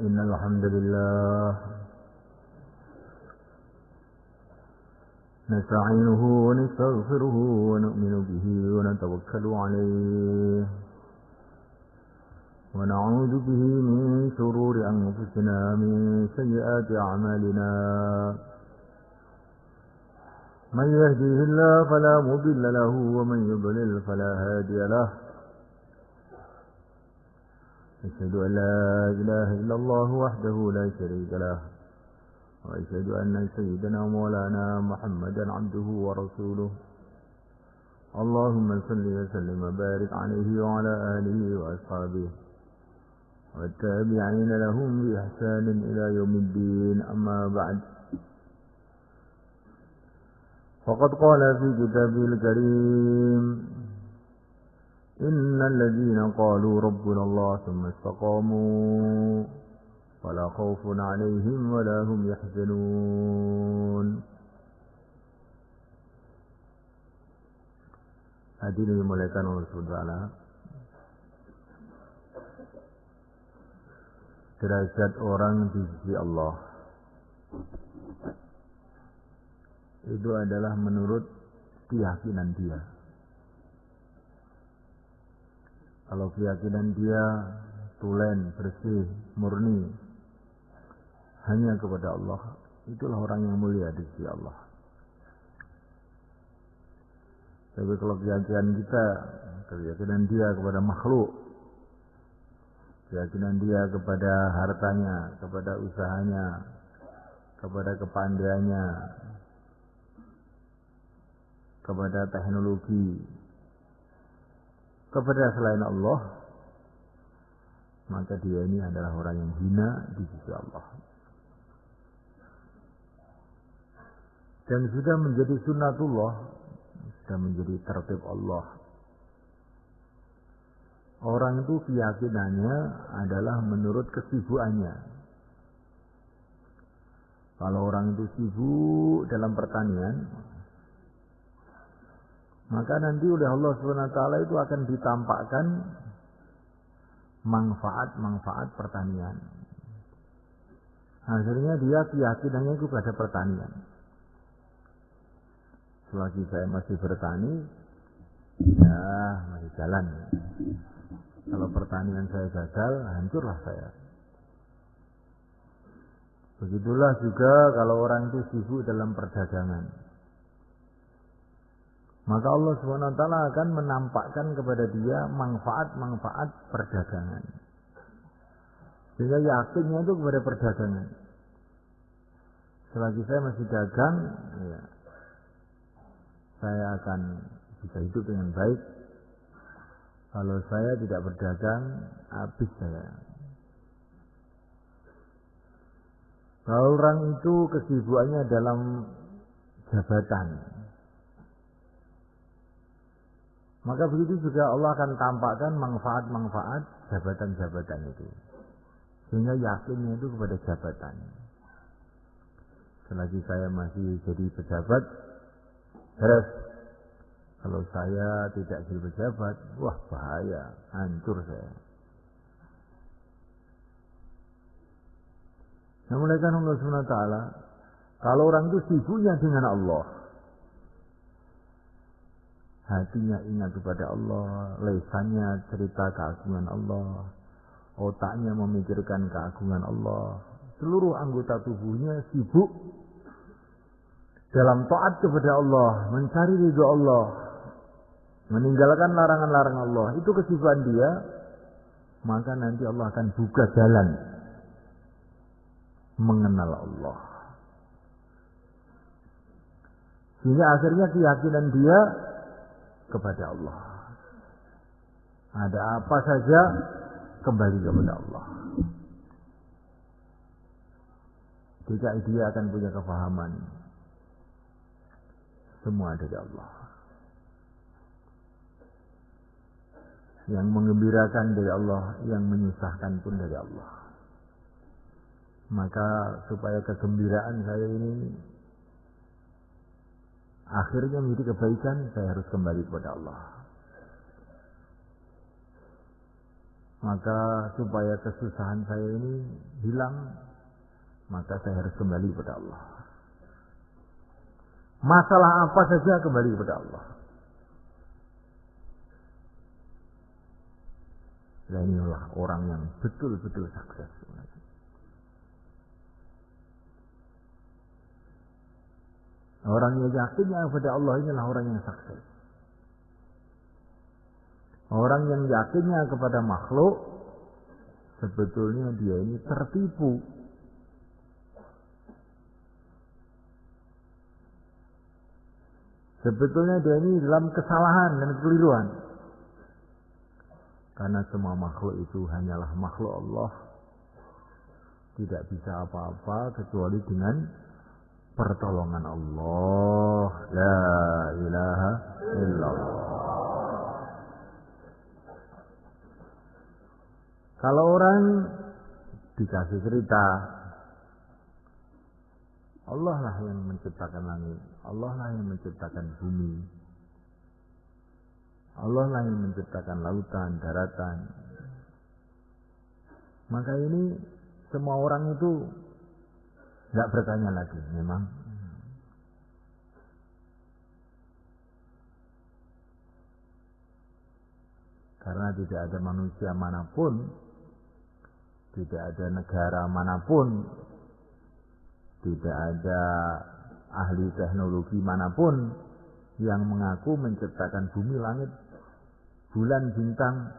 إن الحمد لله نستعينه ونستغفره ونؤمن به ونتوكل عليه ونعوذ به من شرور أنفسنا من سيئات أعمالنا من يهديه الله فلا مضل له ومن يضلل فلا هادي له أشهد أن لا إله إلا الله وحده لا شريك له وأشهد أن سيدنا مولانا محمدا عبده ورسوله اللهم صل وسلم وبارك عليه وعلى آله وأصحابه والتابعين لهم بإحسان إلى يوم الدين أما بعد فقد قال في كتابه الكريم إن الذين قالوا ربنا الله ثم استقاموا فلا خوف عليهم ولا هم يحزنون. Hadirin dimuliakan oleh Allah, derajat orang di sisi Allah itu adalah menurut keyakinan dia. Kalau keyakinan dia tulen, bersih, murni hanya kepada Allah, itulah orang yang mulia di sisi Allah. Tapi kalau keyakinan kita, keyakinan dia kepada makhluk, keyakinan dia kepada hartanya, kepada usahanya, kepada kepandaiannya, kepada teknologi, kepada selain Allah, maka dia ini adalah orang yang hina di sisi Allah. Dan sudah menjadi sunnatullah, sudah menjadi tertib Allah. Orang itu keyakinannya adalah menurut kesibukannya. Kalau orang itu sibuk dalam pertanian, maka nanti oleh Allah SWT itu akan ditampakkan manfaat-manfaat pertanian. Akhirnya dia keyakinannya itu pada pertanian. Selagi saya masih bertani, ya masih jalan. Kalau pertanian saya gagal, hancurlah saya. Begitulah juga kalau orang itu sibuk dalam perdagangan. Maka Allah SWT akan menampakkan kepada dia manfaat-manfaat perdagangan. Sehingga yakinnya itu kepada perdagangan. Selagi saya masih dagang, ya, saya akan bisa hidup dengan baik. Kalau saya tidak berdagang, habis saya. Kalau orang itu kesibukannya dalam jabatan, maka begitu juga Allah akan tampakkan manfaat-manfaat jabatan-jabatan itu. Sehingga yakinnya itu kepada jabatan. Selagi saya masih jadi pejabat, terus kalau saya tidak jadi pejabat, wah bahaya, hancur saya. Namun Allah SWT, kalau orang itu sibuknya dengan Allah, hatinya ingat kepada Allah, lesannya cerita keagungan Allah, otaknya memikirkan keagungan Allah, seluruh anggota tubuhnya sibuk dalam taat kepada Allah, mencari ridha Allah, meninggalkan larangan-larangan Allah, itu kesibukan dia, maka nanti Allah akan buka jalan mengenal Allah. Sehingga akhirnya keyakinan dia kepada Allah. Ada apa saja kembali kepada Allah. Jika dia akan punya kefahaman, semua dari Allah. Yang menggembirakan dari Allah, yang menyusahkan pun dari Allah. Maka supaya kegembiraan saya ini akhirnya menjadi kebaikan, saya harus kembali kepada Allah. maka supaya kesusahan saya ini hilang, maka saya harus kembali kepada Allah. Masalah apa saja kembali kepada Allah. Nah, inilah orang yang betul-betul sukses. Orang yang yakinnya kepada Allah inilah orang yang sukses. Orang yang yakinnya kepada makhluk, sebetulnya dia ini tertipu. Sebetulnya dia ini dalam kesalahan dan kekeliruan. Karena semua makhluk itu hanyalah makhluk Allah. Tidak bisa apa-apa kecuali dengan pertolongan Allah. La ilaha illallah. Kalau orang dikasih cerita, Allah lah yang menciptakan langit, Allah lah yang menciptakan bumi, Allah lah yang menciptakan lautan, daratan. Maka ini semua orang itu nggak bertanya lagi, memang. Karena tidak ada manusia manapun, tidak ada negara manapun, tidak ada ahli teknologi manapun yang mengaku menciptakan bumi, langit, bulan, bintang,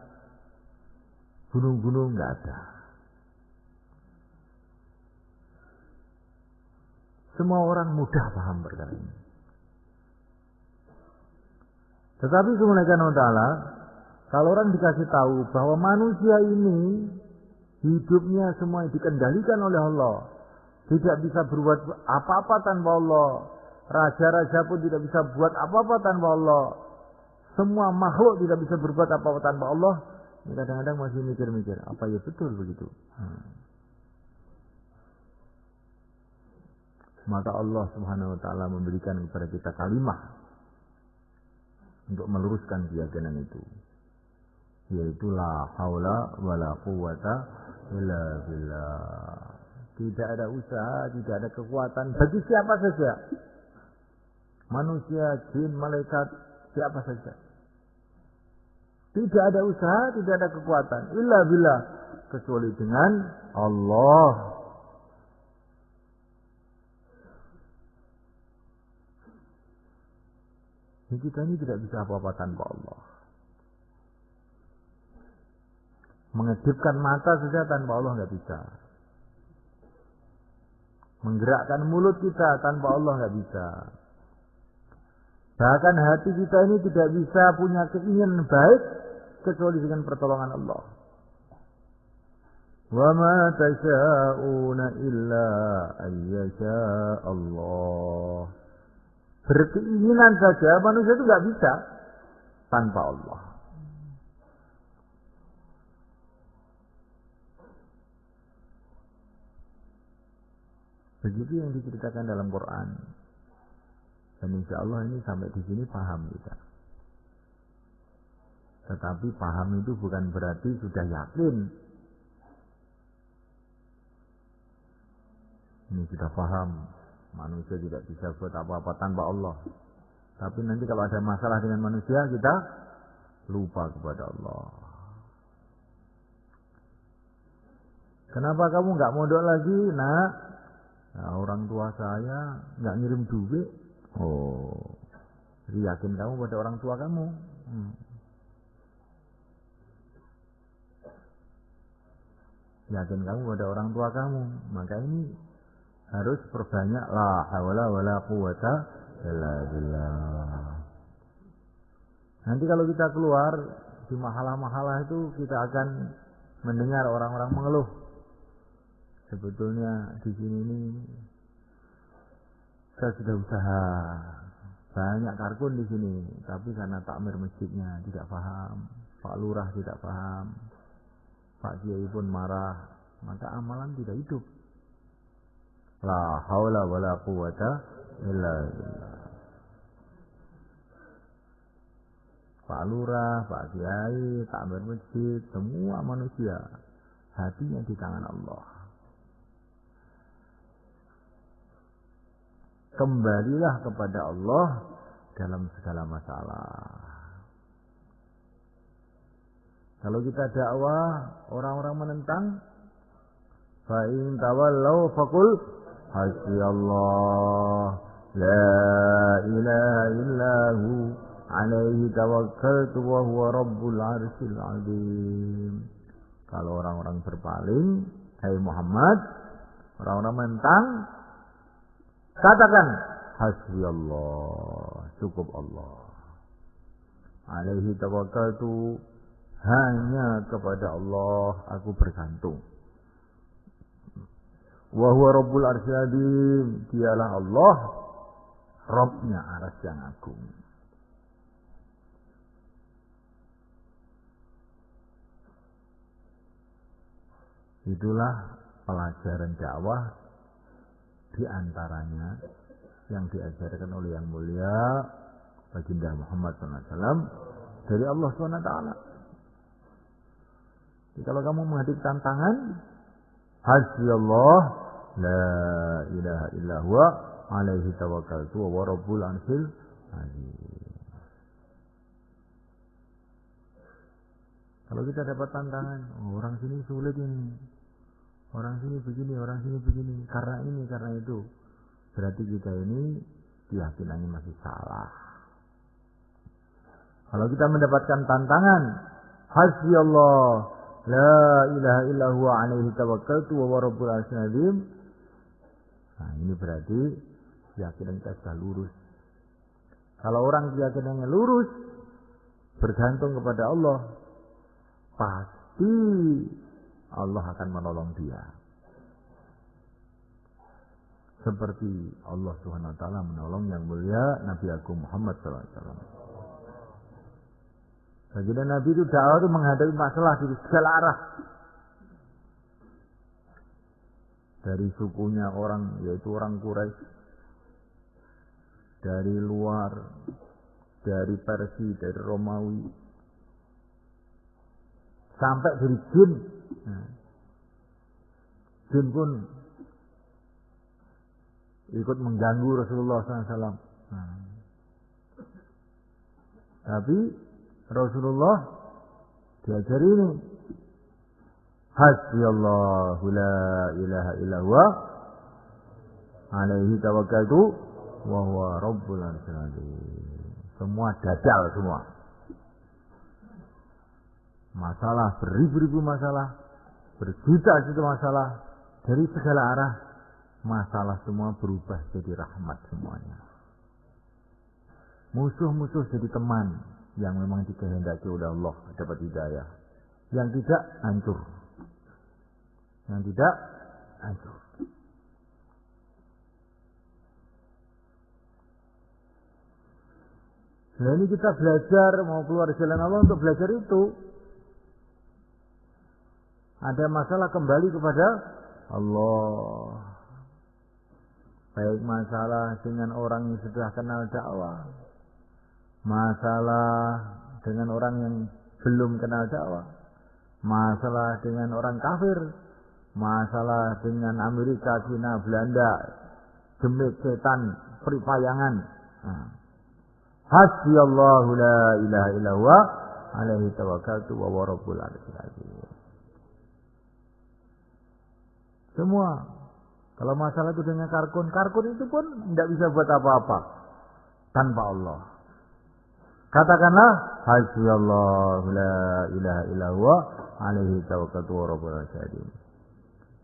gunung-gunung, nggak ada. Semua orang mudah paham perkara ini. Tetapi subhanahu wa ta'ala, kalau orang dikasih tahu bahwa manusia ini hidupnya semua dikendalikan oleh Allah, tidak bisa berbuat apa-apa tanpa Allah, raja-raja pun tidak bisa buat apa-apa tanpa Allah, semua makhluk tidak bisa berbuat apa-apa tanpa Allah, kadang-kadang masih mikir-mikir, apa ya betul begitu? Maka Allah subhanahu wa ta'ala memberikan kepada kita kalimah untuk meluruskan keyakinan itu, yaitu la haula wala quwwata illa billah. Tidak ada usaha, tidak ada kekuatan bagi siapa saja, manusia, jin, malaikat, siapa saja. Tidak ada usaha, tidak ada kekuatan illa billah, kecuali dengan Allah. Kita ini tidak bisa apa-apa tanpa Allah. Mengedipkan mata saja tanpa Allah nggak bisa. Menggerakkan mulut kita tanpa Allah nggak bisa. Bahkan hati kita ini tidak bisa punya keinginan baik kecuali dengan pertolongan Allah. Wa ma tasha'una illa ayyasha Allah. Berkeinginan saja manusia itu nggak bisa tanpa Allah. Begitu yang diceritakan dalam Quran. Dan insya Allah ini sampai di sini paham kita. Tetapi paham itu bukan berarti sudah yakin. Ini sudah paham. Manusia tidak bisa buat apa-apa tanpa Allah. Tapi nanti kalau ada masalah dengan manusia, kita lupa kepada Allah. Kenapa kamu nggak mondok lagi, nak? Nah, orang tua saya nggak ngirim duit. Oh, jadi yakin kamu pada orang tua kamu. Yakin kamu pada orang tua kamu. Maka ini harus perbanyak la haula wala quwwata illa billah. Nanti kalau kita keluar di mahalah-mahalah itu, kita akan mendengar orang-orang mengeluh. Sebetulnya di sini ini saya sudah usaha banyak karkun di sini, tapi karena takmir masjidnya tidak paham, Pak Lurah tidak paham, Pak Kiai pun marah, maka amalan tidak hidup. La haula wala quwwata illa billah. Pak Lurah, Pak Kiai, takmir masjid, semua manusia hatinya di tangan Allah. Kembalilah kepada Allah dalam segala masalah. Kalau kita dakwah, orang-orang menentang, fa in tawallaw faqul hasbiyallah la ilaha illahu alaihi tawakkaltu wa huwa rabbul arsyil azim. Kalau orang-orang berpaling, hai Muhammad, orang-orang menentang, katakan hasbiyallah, cukup Allah. Alaihi tawakkaltu, hanya kepada Allah aku bergantung. Wa huwa rabbul arsyil azim, dialah Allah, Rabbnya arsy yang agung. Itulah pelajaran dakwah di antaranya yang diajarkan oleh yang mulia baginda Muhammad SAW dari Allah SWT. Jadi kalau kamu menghadapi tantangan, hasbiyallah la ilaha illa huwa alaihi tawakkaltu wa huwa rabbul arsyil azim. Kalau kita dapat tantangan, orang sini sulit ini, orang sini begini, orang sini begini, karena ini, karena itu, berarti kita ini keyakinannya masih salah. Kalau kita mendapatkan tantangan, hasbiyallah la ilaha illa huwa alaihi tawakkaltu wa huwa rabbul arsyil azim, nah ini berarti keyakinan kita sudah lurus. Kalau orang keyakinannya lurus, bergantung kepada Allah, pasti Allah akan menolong dia. Seperti Allah Subhanahu wa taala menolong yang mulia Nabi Agung Muhammad sallallahu alaihi wasallam. Baginda Nabi itu dakwah itu menghadapi masalah dari segala arah. Dari sukunya orang, yaitu orang Quraisy, dari luar, dari Persia, dari Romawi, sampai dari jin. Jin pun ikut mengganggu Rasulullah SAW. Tapi Rasulullah diajari ini, hasbiyallahu la ilaha illa huwa alaihi tawakkaltu wa huwa rabbul arsyil azim. Semua dajjal semua. Masalah, beribu-ribu masalah, berjuta-juta masalah, dari segala arah, masalah semua berubah jadi rahmat semuanya. Musuh-musuh jadi teman yang memang dikehendaki oleh Allah dapat hidayah. Yang tidak, hancur. Yang tidak, hancur. Nah ini kita belajar, mau keluar dari jalan Allah untuk belajar itu. Ada masalah kembali kepada Allah. Baik masalah dengan orang yang sudah kenal dakwah, masalah dengan orang yang belum kenal dakwah, masalah dengan orang kafir, masalah dengan Amerika, China, Belanda, demit, setan, peripayangan. Hasbiyallahu la ilaha illa huwa alaihi tawakkaltu wa huwa rabbul arsyil azim. Semua. Kalau masalah itu dengan karkun itu pun tidak bisa buat apa-apa tanpa Allah. Katakanlah hasbiyallahu la ilaha illa huwa alaihi tawakkaltu wa rabbul arsyil azim.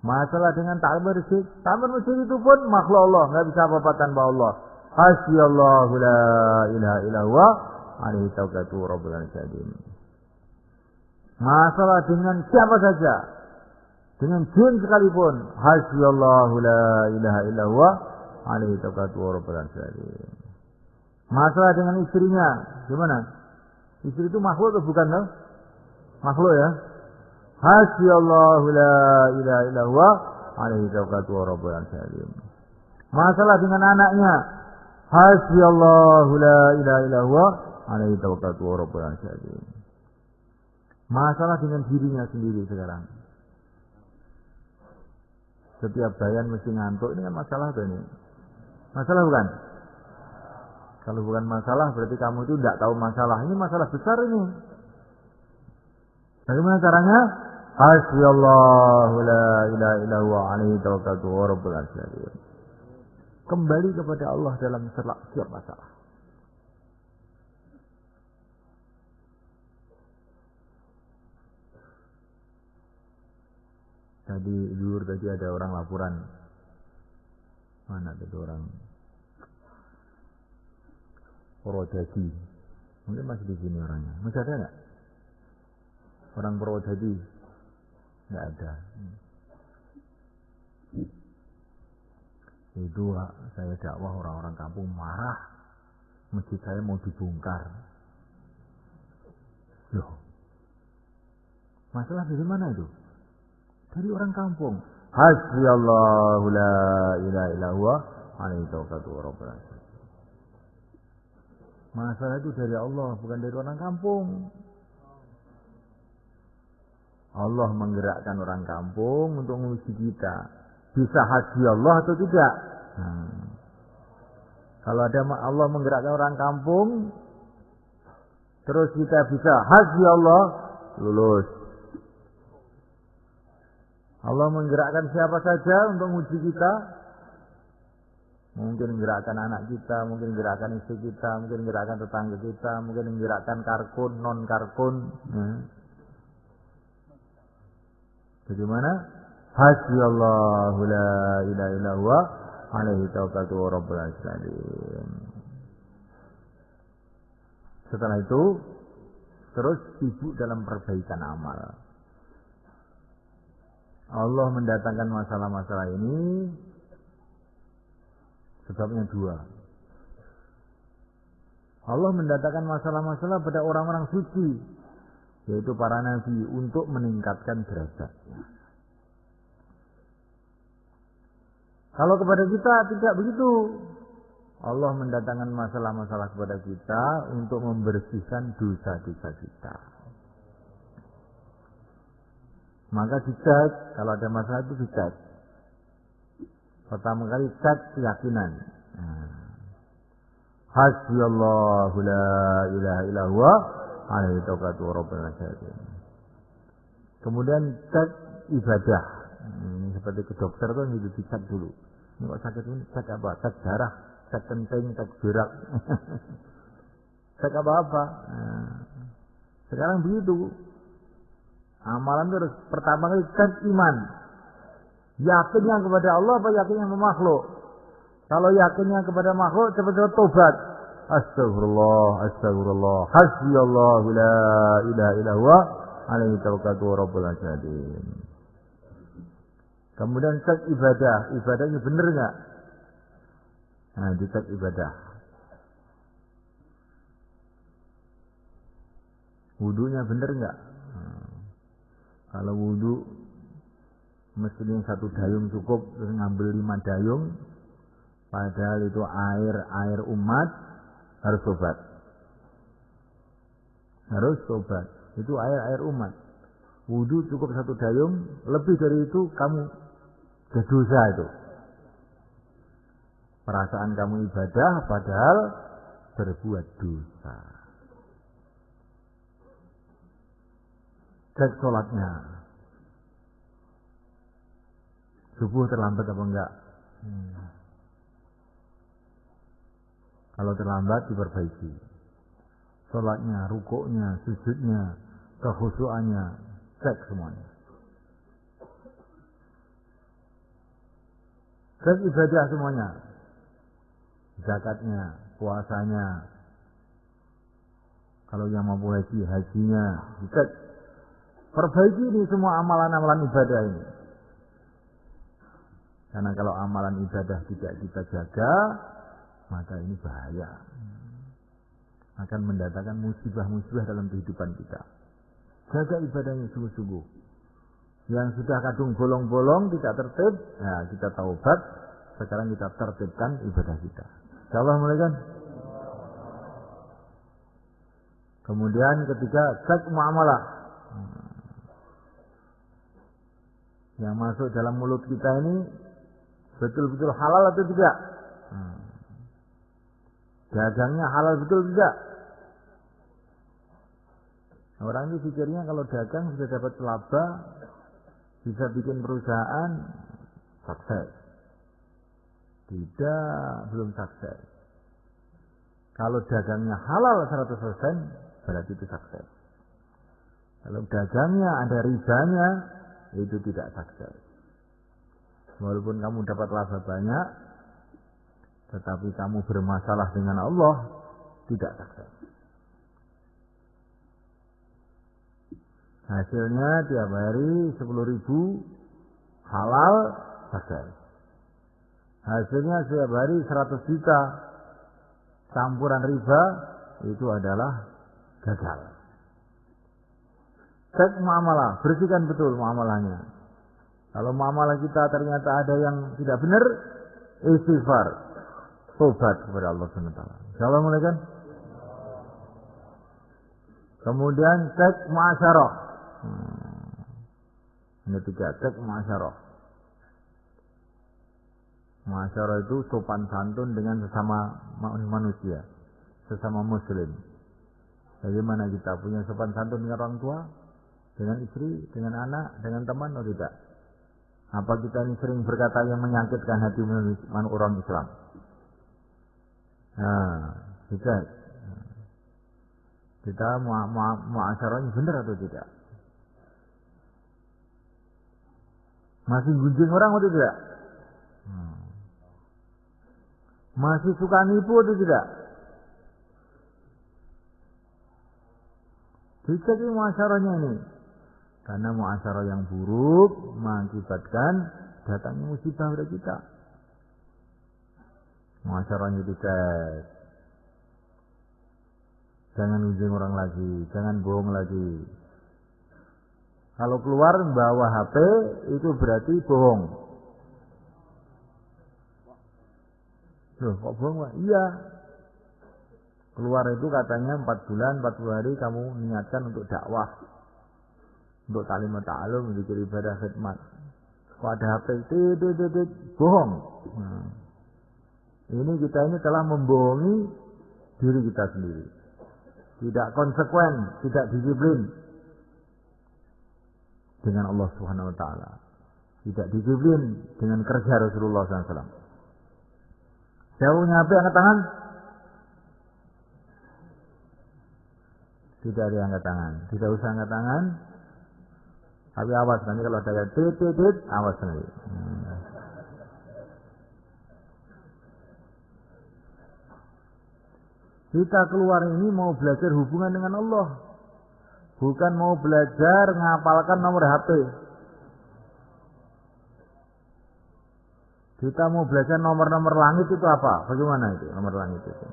Masalah dengan takmir masjid itu pun makhluk Allah, enggak bisa apa-apa tanpa Allah. Hasbiyallahu la ilaha illa huwa alaihi tawakkaltu wa rabbul arsyil azim. Masalah dengan siapa saja, dengan jin sekalipun, hasbiyallahu la ilaha illa huwa alaihi tawakkaltu wa rabbul arsyil azim. Masalah dengan istrinya, gimana? Istri itu makhluk atau bukan? No? Makhluk ya. Hasbiyallahu la ilaha illa huwa alaihi tawakkaltu wa rabbul arsyil azim. Masalah dengan anaknya, hasbiyallahu la ilaha illa huwa alaihi tawakkaltu wa rabbul alamin. Masalah dengan dirinya sendiri sekarang. Setiap bayan mesti ngantuk, ini kan masalah tuh ini. Masalah bukan? Kalau bukan masalah berarti kamu itu tidak tahu masalah. Ini masalah besar ini. Bagaimana caranya? Hasbiyallahu la ilaha illa huwa alaihi tawakkaltu wa rabbul alamin. Kembali kepada Allah dalam setiap masalah. Tadi ada orang laporan. Mana tadi orang? Purwodadi. Mungkin masih di sini orangnya. Masih ada nggak? Orang Purwodadi? Nggak ada. Itu saya dakwah orang-orang kampung marah. Masjid saya mau dibongkar. Loh. Masalah dari mana itu? Dari orang kampung. Hasbiyallahu la ilaha illa huwa alaihi tawakkaltu wa rabbul alamin. Masalah itu dari Allah, bukan dari orang kampung. Allah menggerakkan orang kampung untuk menguji kita. Bisa hasbiyallah atau tidak? Kalau ada Allah menggerakkan orang kampung, terus kita bisa hasbiyallah, lulus. Allah menggerakkan siapa saja untuk menguji kita. Mungkin menggerakkan anak kita, mungkin menggerakkan istri kita, mungkin menggerakkan tetangga kita, mungkin menggerakkan karkun, non karkun. Bagaimana? Hasbiyallahu la ilaha illa huwa alaihi tawakkaltu wa rabbul alamin. Setelah itu terus sibuk dalam perbaikan amal. Allah mendatangkan masalah-masalah ini sebabnya dua. Allah mendatangkan masalah-masalah pada orang-orang suci, yaitu para nabi, untuk meningkatkan derajatnya. Kalau kepada kita tidak begitu. Allah mendatangkan masalah-masalah kepada kita untuk membersihkan dosa-dosa kita. Maka dicek, kalau ada masalah itu dicek. Pertama kali cek keyakinan. Hasbiyallahu la ilaha illa huwa alaihi tawakkaltu wa rabbul alamin. Kemudian cek ibadah. Ini seperti ke dokter kan gitu, dicek dulu. Ini kok sakit ini, cek apa? Cek darah, cek kencing, cek berak. Cek apa-apa. Sekarang begitu. Amalan itu harus pertama kali cek iman. Yakinnya kepada Allah apa yakinnya kepada makhluk? Kalau yakinnya kepada makhluk, cepat-cepat tobat. Astagfirullah, astagfirullah. Hasbiyallahu la ilaha illa huwa alaihi tawakkaltu wa rabbul alamin. Kemudian cek ibadah. Ibadahnya benar enggak? Nah, dicek ibadah. Wudunya benar enggak? Kalau wudu mestinya 1 dayung cukup, terus ngambil 5 dayung, padahal itu air umat, harus tobat. Harus tobat. Itu air umat. Wudu cukup 1 dayung, lebih dari itu kamu berdosa itu. Perasaan kamu ibadah padahal berbuat dosa. Cek sholatnya. Subuh terlambat apa enggak? Kalau terlambat diperbaiki. Sholatnya, rukuknya, sujudnya, kekhusyuannya, cek semuanya. Cek ibadah semuanya. Zakatnya, puasanya. Kalau yang mampu haji, hajinya, dicek. Perbaiki ini semua amalan-amalan ibadah ini. Karena kalau amalan ibadah tidak kita jaga, maka ini bahaya. Akan mendatangkan musibah-musibah dalam kehidupan kita. Jaga ibadahnya sungguh-sungguh. Yang sudah kadung bolong-bolong, tidak tertib, nah kita taubat. Sekarang kita tertibkan ibadah kita. Insyaallah mulai kan? Kemudian ketiga, cek muamalah. Yang masuk dalam mulut kita ini betul-betul halal atau tidak? Dagangnya halal betul tidak? Orang itu pikirnya kalau dagang bisa dapat laba, bisa bikin perusahaan sukses. Tidak, belum sukses. Kalau dagangnya halal 100%, berarti itu sukses. Kalau dagangnya ada ribanya, itu tidak sukses. Walaupun kamu dapat laba banyak, tetapi kamu bermasalah dengan Allah, tidak sukses. Hasilnya tiap hari 10.000 halal, sukses. Hasilnya setiap hari 100 juta campuran riba, itu adalah gagal. Cek muamalah, bersihkan betul muamalahnya. Kalau muamalah kita ternyata ada yang tidak benar, istighfar, tobat kepada Allah SWT. Insyaallah mulai kan? Kemudian cek muasyarah. Ini tiga, cek muasyarah. Muasyarah itu sopan santun dengan sesama manusia, sesama muslim. Bagaimana kita punya sopan santun dengan orang tua, dengan istri, dengan anak, dengan teman, atau tidak? Apa kita ini sering berkata yang menyakitkan hati orang Islam? Kita muasyarahnya benar atau tidak? Masih gunjing orang atau tidak? Masih suka nipu atau tidak? Dicek muasyarahnya ini. Karena muasyarah yang buruk mengakibatkan datangnya musibah pada kita. Muasyarahnya dicek. Jangan gunjing orang lagi, jangan bohong lagi. Kalau keluar bawa HP itu berarti bohong. Loh, kok bohong, Pak? Iya. Keluar itu katanya 4 bulan, 40 hari kamu niatkan untuk dakwah. Untuk ta'lim wa ta'alum, untuk ibadah khidmat. Kok ada HP itu bohong. Ini kita ini telah membohongi diri kita sendiri. Tidak konsekuen, tidak disiplin dengan Allah Subhanahu wa taala. Tidak disiplin dengan kerja Rasulullah SAW. Saya punya HP angkat tangan? Tidak ada angkat tangan. Tidak usah angkat tangan. Tapi awas nanti kalau ada tit, awas nanti. Kita keluar ini mau belajar hubungan dengan Allah. Bukan mau belajar ngapalkan nomor HP. Kita mau belajar nomor-nomor langit itu apa? Bagaimana itu nomor langit itu?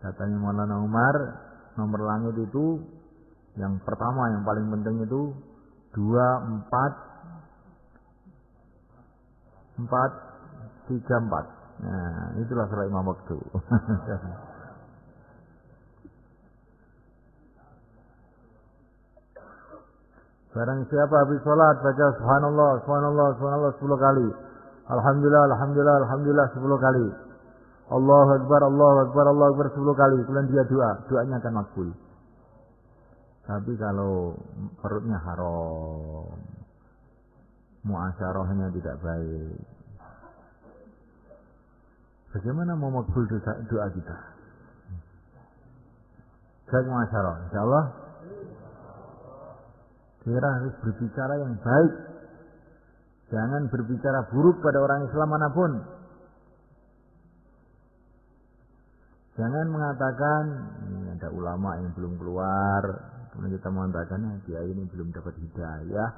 Katanya Maulana Umar, nomor langit itu yang pertama, yang paling penting itu 2, 4, 3, 4. Nah, itulah salat imam waktu. Barang siapa habis sholat baca subhanallah, subhanallah, subhanallah 10 kali. Alhamdulillah, alhamdulillah, alhamdulillah 10 kali. Allahu Akbar, Allahu Akbar, Allahu Akbar 10 kali. Kemudian dia doanya akan makbul. Tapi kalau perutnya haram, muasyarahnya tidak baik, bagaimana mau makbul doa kita? Baik muasyarah, insyaallah kita harus berbicara yang baik. Jangan berbicara buruk pada orang Islam manapun. Jangan mengatakan ini ada ulama yang belum keluar, kemudian kita mengatakan dia ini belum dapat hidayah.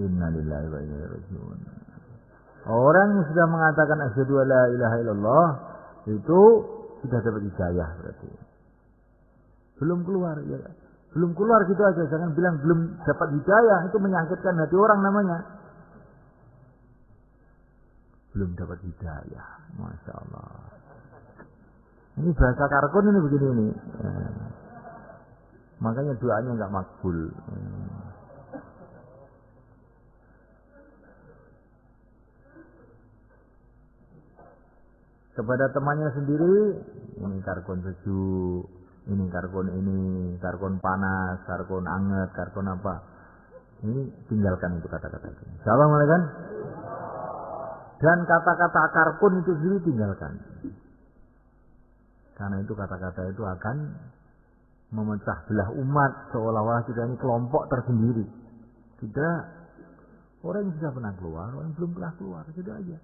Innalillahi wa inna ilaihi raji'un. Orang yang sudah mengatakan asyhadu alla ilaha illallah itu sudah dapat hidayah berarti. Belum keluar ya. Belum keluar gitu aja, jangan bilang belum dapat hidayah, itu menyakitkan hati orang namanya. Belum dapat hidayah, Masya Allah. Ini bahasa karkun ini begini ini. Makanya doanya nggak makbul. Kepada temannya sendiri, ini karkun sejuk, ini karkun panas, karkun anget, karkun apa. Ini tinggalkan itu kata-kata itu. Assalamualaikum. Dan kata-kata karkun itu sendiri tinggalkan. Karena itu kata-kata itu akan memecah belah umat, seolah-olah kita ini kelompok tersendiri. Tidak. Orang yang sudah pernah keluar, orang yang belum pernah keluar, sudah aja.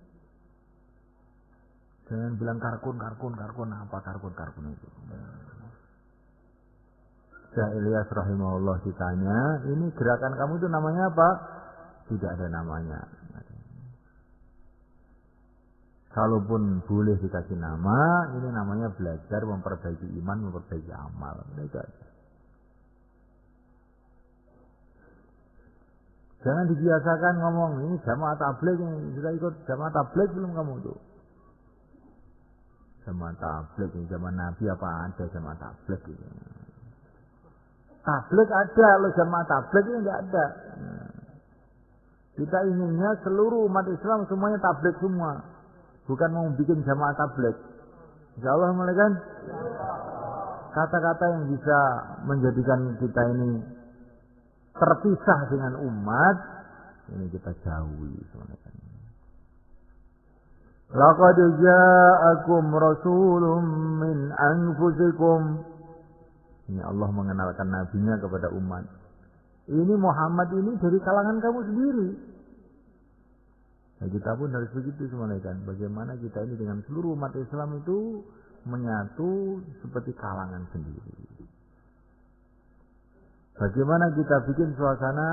Jangan bilang karkun apa karkun itu. Syekh Ilyas rahimahullah ditanya, ini gerakan kamu itu namanya apa? Tidak ada namanya. Kalaupun boleh dikasih nama, ini namanya belajar memperbaiki iman, memperbaiki amal. Itu aja. Jangan dibiasakan ngomong, ini jamaah tabligh, sudah ikut jamaah tabligh belum kamu tuh? Jamaah tabligh, zaman Nabi apa ada jamaah tabligh gitu. Tabligh ada, loh jamaah tabligh ini enggak ada. Kita inginnya seluruh umat Islam semuanya tabligh semua. Bukan mau bikin jamaah tabligh. Insyaallah mulai kan? Kata-kata yang bisa menjadikan kita ini terpisah dengan umat, ini kita jauhi sebenarnya. Laqad ja'akum rasulun min anfusikum. Ini Allah mengenalkan nabinya kepada umat. Ini Muhammad ini dari kalangan kamu sendiri. Nah, kita pun harus begitu sebenarnya kan. Bagaimana kita ini dengan seluruh umat Islam itu menyatu seperti kalangan sendiri. Bagaimana kita bikin suasana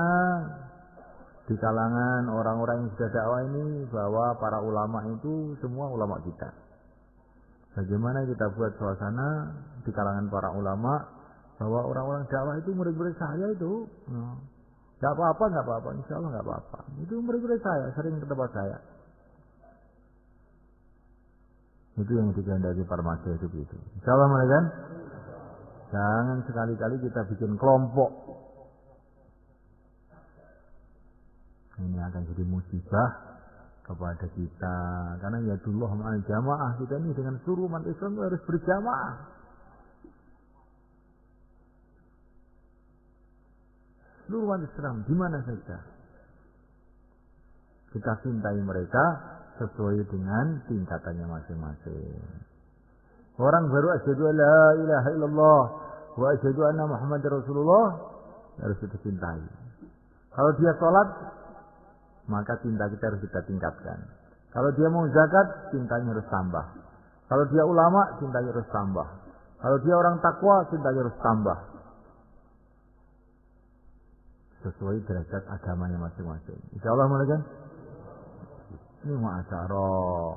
di kalangan orang-orang yang sudah dakwah ini bahwa para ulama itu semua ulama kita. Bagaimana kita buat suasana di kalangan para ulama bahwa orang-orang dakwah itu murid-murid saya itu nggak apa-apa, insya Allah nggak apa-apa. Itu murid-murid saya, sering ke tempat saya. Itu yang dikehendaki para masyarakat itu. Insya Allah mereka. Jangan sekali-kali kita bikin kelompok. Ini akan jadi musibah kepada kita. Karena ya Yadullah ma'al jamaah. Kita ini dengan seluruh umat Islam harus berjamaah. Seluruh umat Islam di mana saja. Kita cintai mereka sesuai dengan tingkatannya masing-masing. Orang baru asyhadu la ilaha illallah wa asyhadu anna Muhammadar Rasulullah harus kita cintai. Kalau dia sholat, maka cinta kita harus kita tingkatkan. Kalau dia mau zakat, cintanya harus tambah. Kalau dia ulama, cintanya harus tambah. Kalau dia orang takwa, cintanya harus tambah. Sesuai derajat agamanya masing-masing. Insyaallah mereka. Ini muasyarah.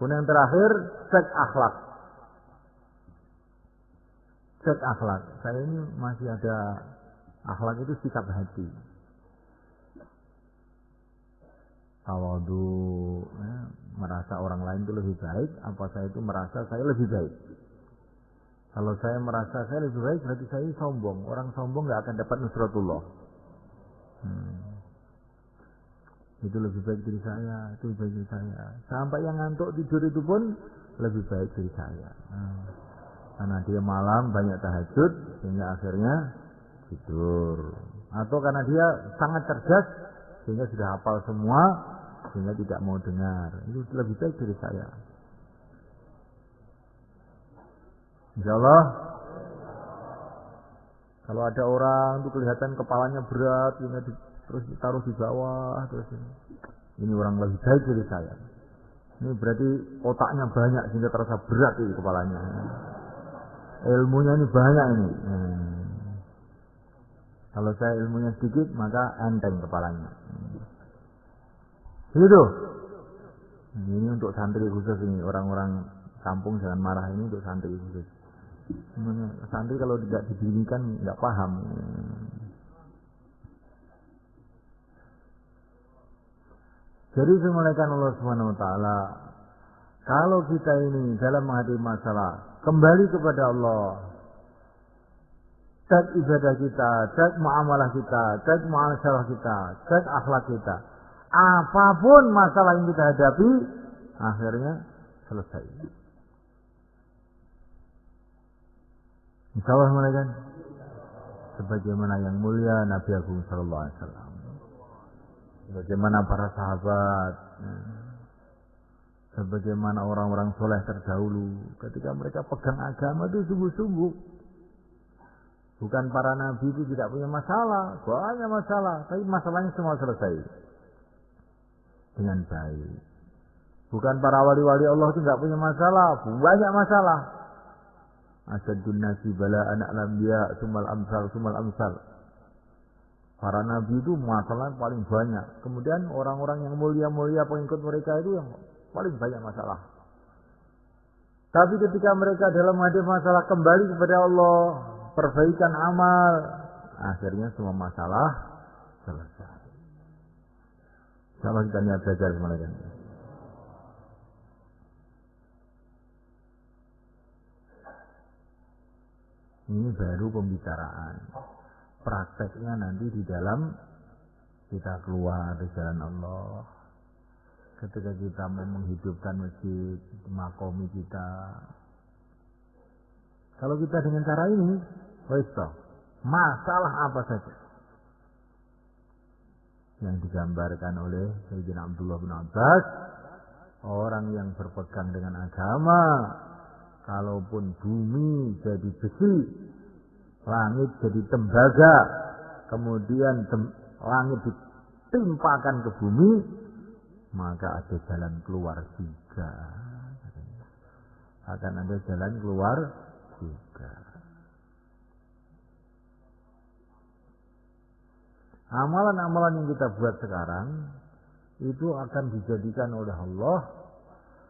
Kemudian yang terakhir, cek akhlak. Cek akhlak. Saya ini masih ada akhlak itu sikap hati. Tawadhu, merasa orang lain itu lebih baik, apa saya itu merasa saya lebih baik. Kalau saya merasa saya lebih baik, berarti saya sombong. Orang sombong nggak akan dapat nusratullah. Itu lebih baik dari saya, itu lebih baik dari saya. Sampai yang ngantuk tidur itu pun lebih baik dari saya. Karena dia malam banyak tahajud, sehingga akhirnya tidur. Atau karena dia sangat cerdas, sehingga sudah hafal semua, sehingga tidak mau dengar. Itu lebih baik dari saya. Insyaallah. Kalau ada orang itu kelihatan kepalanya berat, terus ditaruh di bawah, terus ini orang lebih baik dari saya. Ini berarti otaknya banyak sehingga terasa berat di kepalanya. Ilmunya ini banyak ini. Kalau saya ilmunya sedikit, maka enteng kepalanya. Begitu. Ini untuk santri khusus ini, orang-orang kampung jangan marah, ini untuk santri khusus. Santri kalau tidak didirikan nggak paham. Jadi dimulaikan Allah Subhanahu wa taala Kalau kita ini dalam menghadapi masalah kembali kepada Allah, cek ibadah kita, cek muamalah kita, cek muamalah kita, cek akhlak kita. Apapun masalah yang kita hadapi, akhirnya selesai. Insyaallah mulaikan. Sebagaimana yang mulia Nabi Agung Sallallahu Alaihi Wasallam, bagaimana para sahabat, sebagaimana orang-orang soleh terdahulu, ketika mereka pegang agama itu sungguh-sungguh. Bukan para nabi itu tidak punya masalah, banyak masalah, tapi masalahnya semua selesai dengan baik. Bukan para wali-wali Allah itu tidak punya masalah, banyak masalah. Asyadun nasi bala'an al-anbiya sumal amsal. Para nabi itu masalah paling banyak. Kemudian orang-orang yang mulia-mulia pengikut mereka itu yang paling banyak masalah. Tapi ketika mereka dalam menghadapi masalah kembali kepada Allah, perbaikan amal, akhirnya semua masalah selesai. Sama kita niat belajar semuanya. Ini baru pembicaraan. Prakteknya nanti di dalam kita keluar di jalan Allah. Ketika kita mau menghidupkan masjid, makomi kita. Kalau kita dengan cara ini, masalah apa saja yang digambarkan oleh Sayyidina Abdullah bin Abbas, orang yang berpegang dengan agama, kalaupun bumi jadi besi, langit jadi tembaga, kemudian langit ditimpakan ke bumi, maka ada jalan keluar juga. Akan ada jalan keluar juga. Amalan-amalan yang kita buat sekarang itu akan dijadikan oleh Allah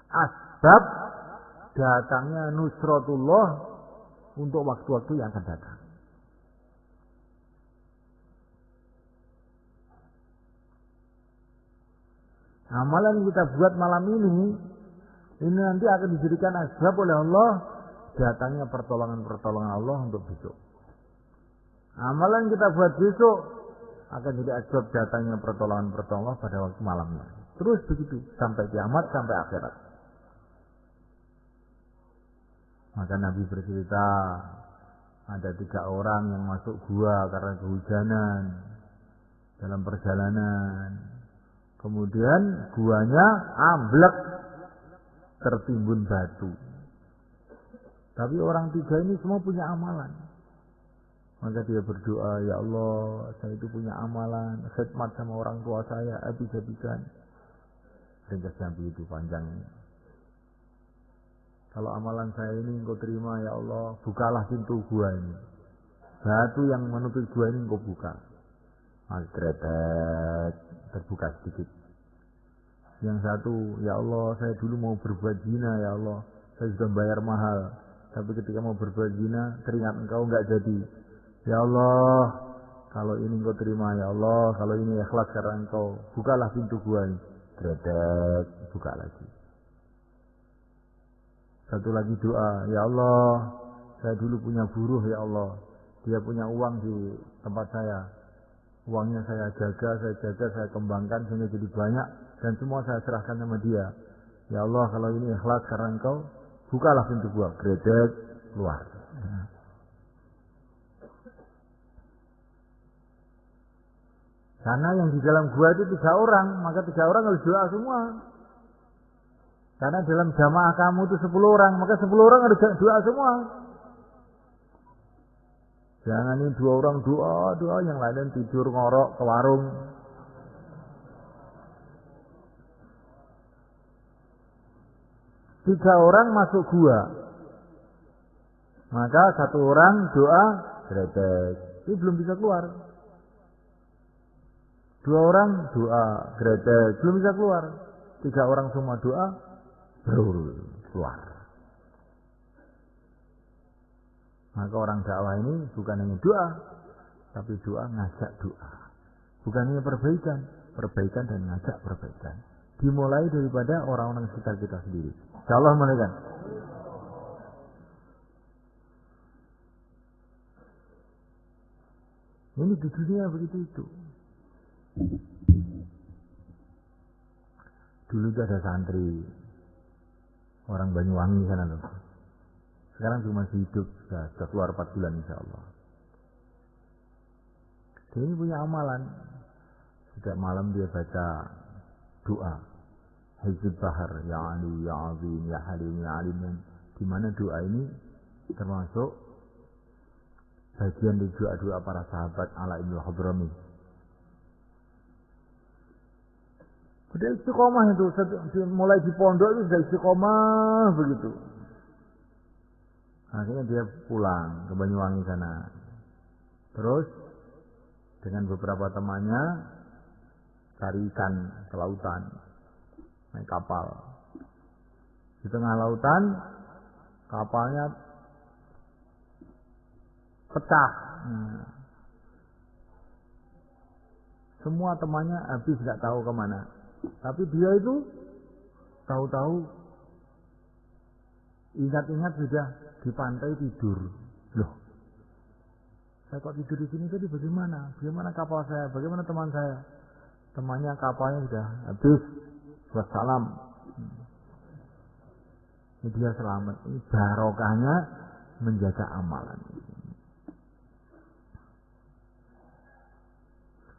asbab datangnya nusratullah untuk waktu-waktu yang akan datang. Amalan yang kita buat malam ini nanti akan dijadikan asbab oleh Allah datangnya pertolongan-pertolongan Allah untuk besok. Amalan yang kita buat besok akan jadi asbab datangnya pertolongan-pertolongan Allah pada waktu malamnya. Terus begitu sampai kiamat, sampai akhirat. Maka Nabi bercerita ada 3 orang yang masuk gua karena kehujanan dalam perjalanan. Kemudian guanya amblek, tertimbun batu. Tapi orang 3 ini semua punya amalan. Maka dia berdoa, ya Allah, saya itu punya amalan, khidmat sama orang tua saya, habis-habisan. Ringkas Nabi itu panjangnya. Kalau amalan saya ini engkau terima, ya Allah, bukalah pintu gua ini. Batu yang menutup gua ini engkau buka. Magretet, terbuka sedikit. Yang satu, ya Allah, saya dulu mau berbuat zina, ya Allah, saya sudah bayar mahal. Tapi ketika mau berbuat zina, teringat engkau enggak jadi. Ya Allah, kalau ini engkau terima, ya Allah, kalau ini ikhlas karena engkau, bukalah pintu gua ini. Gredet, buka lagi. Satu lagi doa, ya Allah, saya dulu punya buruh, ya Allah, dia punya uang di tempat saya. Uangnya saya jaga, saya kembangkan sehingga jadi banyak, dan semua saya serahkan sama dia. Ya Allah, kalau ini ikhlas karena engkau, bukalah pintu gua. Gredet, keluar. Karena yang di dalam gua itu 3 orang, maka 3 orang harus doa semua. Karena dalam jamaah kamu itu 10 orang, maka 10 orang harus doa semua. Jangan ini 2 orang doa, yang lain tidur ngorok ke warung. Tiga orang masuk gua, maka 1 orang doa gretek, itu belum bisa keluar. 2 orang doa gretek, belum bisa keluar. 3 orang semua doa, baru keluar. Maka orang dakwah ini bukan hanya doa, tapi doa ngajak doa. Bukan hanya perbaikan dan ngajak perbaikan. dimulai daripada orang-orang sekitar kita sendiri. Insyaallah menekan. Ini di dunia begitu itu. Dulu itu ada santri orang Banyuwangi sana loh. Sekarang cuma masih hidup, sudah keluar 4 bulan insya Allah. Dia ini punya amalan. Setiap malam dia baca doa. Hizb Bahar, Ya Ali, Ya Azim, Ya Halim, Ya Alim. Di mana doa ini termasuk bagian dari doa-doa para sahabat ala Ibnu Hadrami. Sudah istiqomah itu, mulai di pondok itu sudah istiqomah begitu. Akhirnya dia pulang ke Banyuwangi sana. Terus dengan beberapa temannya cari ikan ke lautan, naik kapal. Di tengah lautan kapalnya pecah. Semua temannya habis nggak tahu kemana. Tapi dia itu tahu-tahu ingat-ingat sudah di pantai tidur. Loh, saya kok tidur di sini tadi bagaimana? Bagaimana kapal saya? Bagaimana teman saya? Temannya kapalnya sudah habis. Wassalam. Ini dia selamat. Ini barokahnya menjaga amalan.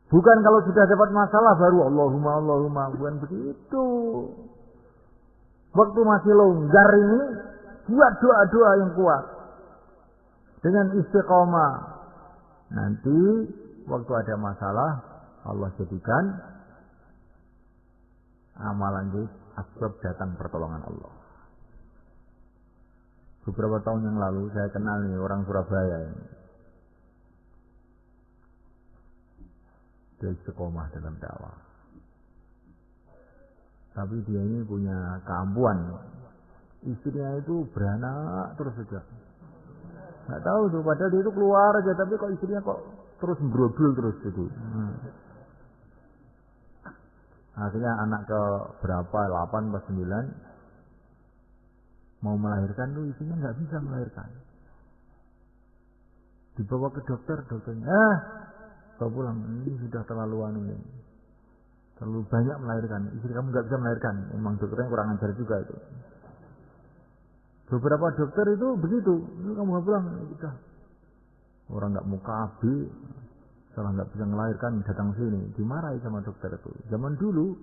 Bukan kalau sudah dapat masalah baru Allahumma, bukan begitu. Waktu masih longgar ini buat doa-doa yang kuat dengan istiqomah. Nanti waktu ada masalah Allah jadikan amalan itu asbab datang pertolongan Allah. Beberapa tahun yang lalu saya kenal nih orang Surabaya ini. Dia istiqomah dalam dakwah. Tapi dia ini punya keampuhan. Istrinya itu beranak terus saja. Nggak tahu tuh, padahal dia itu keluar aja, tapi kok istrinya kok terus berobol terus gitu. Akhirnya anak ke berapa, 8 atau 9 mau melahirkan tuh istrinya nggak bisa melahirkan. Dibawa ke dokter, dokternya kau pulang, ini sudah terlalu terlalu banyak melahirkan. Istri kamu nggak bisa melahirkan. Memang dokternya kurang ajar juga itu. Beberapa dokter itu begitu. Ini kamu nggak pulang, udah. Orang nggak mau KB, setelah nggak bisa melahirkan datang sini, dimarahi sama dokter itu. Zaman dulu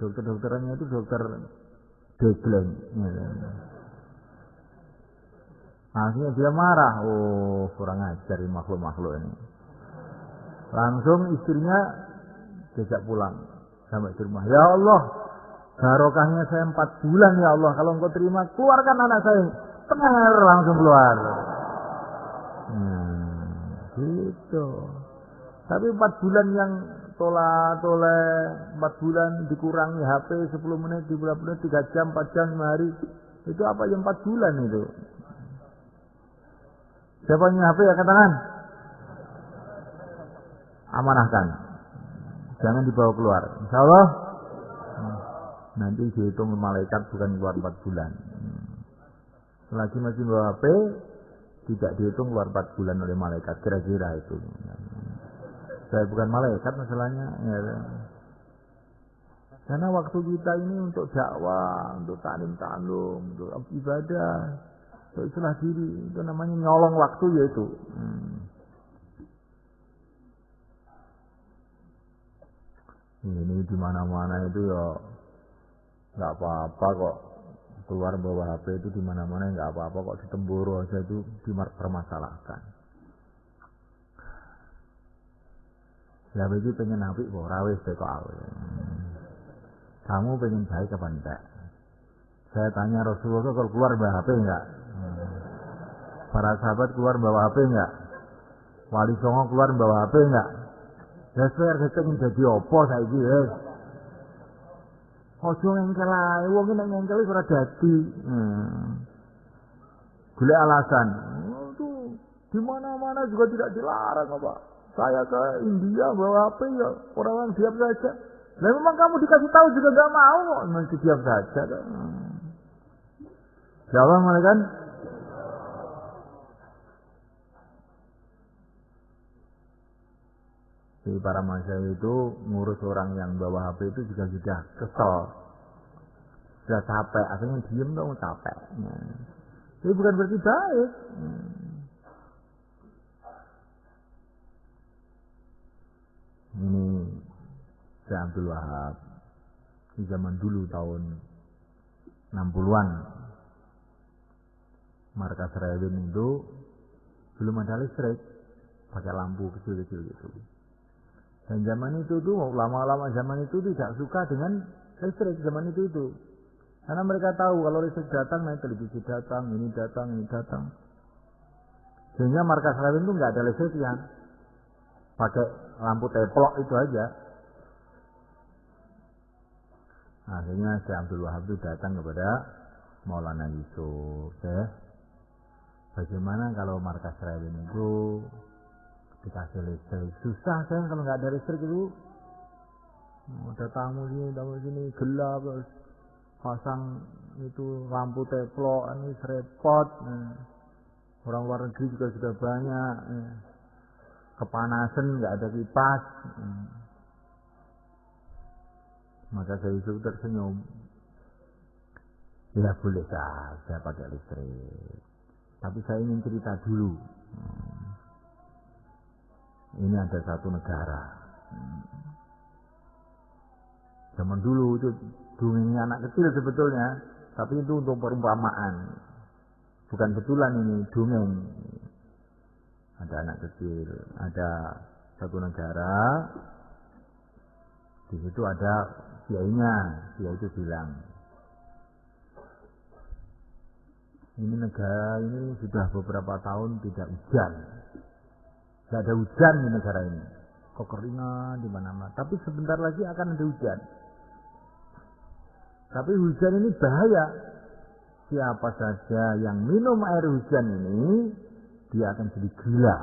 dokter-dokterannya itu dokter degleng. Akhirnya dia marah. Oh, kurang ajar makhluk-makhluk ini. Langsung istrinya diajak pulang sampai di rumah. Ya Allah, barokahnya saya 4 bulan ya Allah. Kalau engkau terima, keluarkan anak saya. Tengar langsung keluar. Gitu. Tapi 4 bulan yang tolak-tolak, 4 bulan dikurangi HP 10 menit, 30 menit, 3 jam, 4 jam, 5 hari. Itu apa yang 4 bulan itu? Siapa yang HP ya tangan? Amanahkan, jangan dibawa keluar. Insya Allah nanti dihitung malaikat bukan keluar 4 bulan. Selagi masih bawa HP, tidak dihitung keluar 4 bulan oleh malaikat. Kira-kira itu. Saya bukan malaikat masalahnya. Ya. Karena waktu kita ini untuk dakwah, untuk ta'lim, untuk ibadah, untuk islah diri, itu namanya nyolong waktu yaitu. Ini di mana-mana itu ya nggak apa-apa kok, keluar bawa HP itu di mana-mana nggak apa-apa kok, di Temboro aja itu dipermasalahkan. Ya begitu pengen apik kok rawis kok awe. Kamu pengen baik apa enggak? Saya tanya Rasulullah kalau keluar bawa HP enggak? Para sahabat keluar bawa HP enggak? Wali Songo keluar bawa HP enggak? Ya saya pengen jadi opo saiki wis. Ojo ngengkel ae, wong nek ngengkel ora dadi. Golek alasan. Itu di mana-mana juga tidak dilarang, Pak. Saya ke India bawa HP ya, orang diam saja. Lah memang kamu dikasih tahu juga nggak mau kok, masih diam saja. Jawab malah kan? Jadi para masyayikh itu ngurus orang yang bawa HP itu juga sudah kesel, sudah capek, akhirnya diem dong capek. Ini bukan berarti baik. Ini Syekh Abdul Wahab di zaman dulu tahun 60-an, markas Rewin itu belum ada listrik, pakai lampu kecil-kecil gitu. Dan zaman itu tuh ulama-ulama zaman itu tidak suka dengan listrik zaman itu. Karena mereka tahu kalau listrik datang, nanti televisi datang, ini datang. Sehingga markas Rewin itu nggak ada listrik ya, pakai lampu teplok itu aja. Akhirnya Syekh Abdul Wahab itu datang kepada Maulana Yusuf, bagaimana kalau markas Rewin itu dikasih listrik? Susah saya kalau nggak ada listrik itu. Ada tamu sini gelap, pasang itu lampu teplok, ini repot. Orang luar negeri juga sudah banyak, kepanasan nggak ada kipas. Maka saya Yusuf tersenyum. Ya boleh saja pakai listrik, tapi saya ingin cerita dulu. Ini ada satu negara. Zaman dulu itu dongengnya anak kecil sebetulnya, tapi itu untuk perumpamaan. Bukan betulan ini, dongeng. Ada anak kecil, ada satu negara. Di situ ada kiainya, kiai itu bilang, ini negara ini sudah beberapa tahun tidak hujan. Tidak ada hujan di negara ini, kekeringan di mana-mana. Tapi sebentar lagi akan ada hujan. Tapi hujan ini bahaya. Siapa saja yang minum air hujan ini, dia akan jadi gila.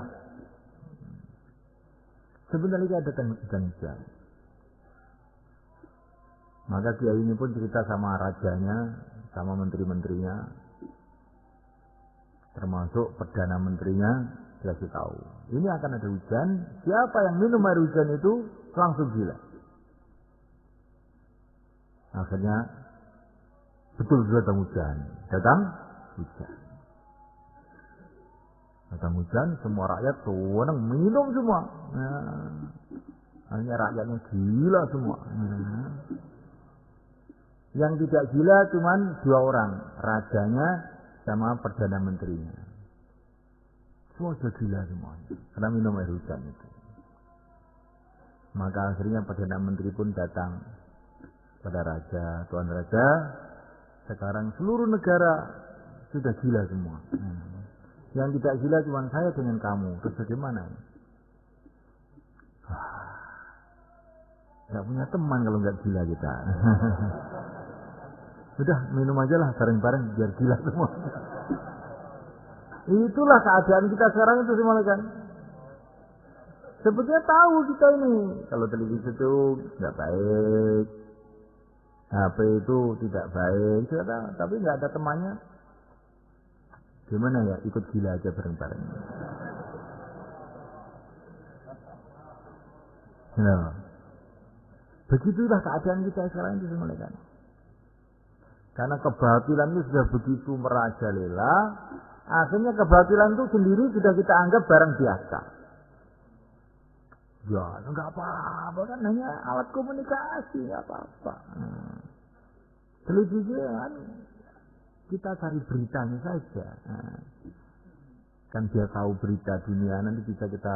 Sebentar lagi ada hujan. Maka kiai ini pun cerita sama rajanya, sama menteri-menterinya, termasuk perdana menterinya, dikasih tahu. Ini akan ada hujan, siapa yang minum air hujan itu langsung gila. Akhirnya betul datang hujan. Datang hujan, semua rakyat senang minum semua. Akhirnya rakyatnya gila semua. Yang tidak gila cuma 2 orang, rajanya sama perdana menterinya. Semua sudah gila semuanya karena minum air hujan itu. Maka akhirnya Perdana Menteri pun datang pada Raja, Tuan Raja, sekarang seluruh negara sudah gila semua. Yang tidak gila cuma saya dengan kamu. Terus bagaimana? Gak punya teman kalau nggak gila kita. Udah minum aja lah bareng-bareng biar gila semua. Itulah keadaan kita sekarang itu semua kan. Sebetulnya tahu kita ini kalau televisi itu nggak baik, HP itu tidak baik, tapi nggak ada temannya. Gimana ya, ikut gila aja bareng-bareng. Nah, begitulah keadaan kita sekarang itu semua kan. Karena kebatilan itu sudah begitu merajalela. Akhirnya kebatilan itu sendiri sudah kita anggap barang biasa. Ya, enggak apa-apa kan, hanya alat komunikasi, enggak apa-apa. Televisi kan kita cari beritanya saja. Kan dia tahu berita dunia, nanti bisa kita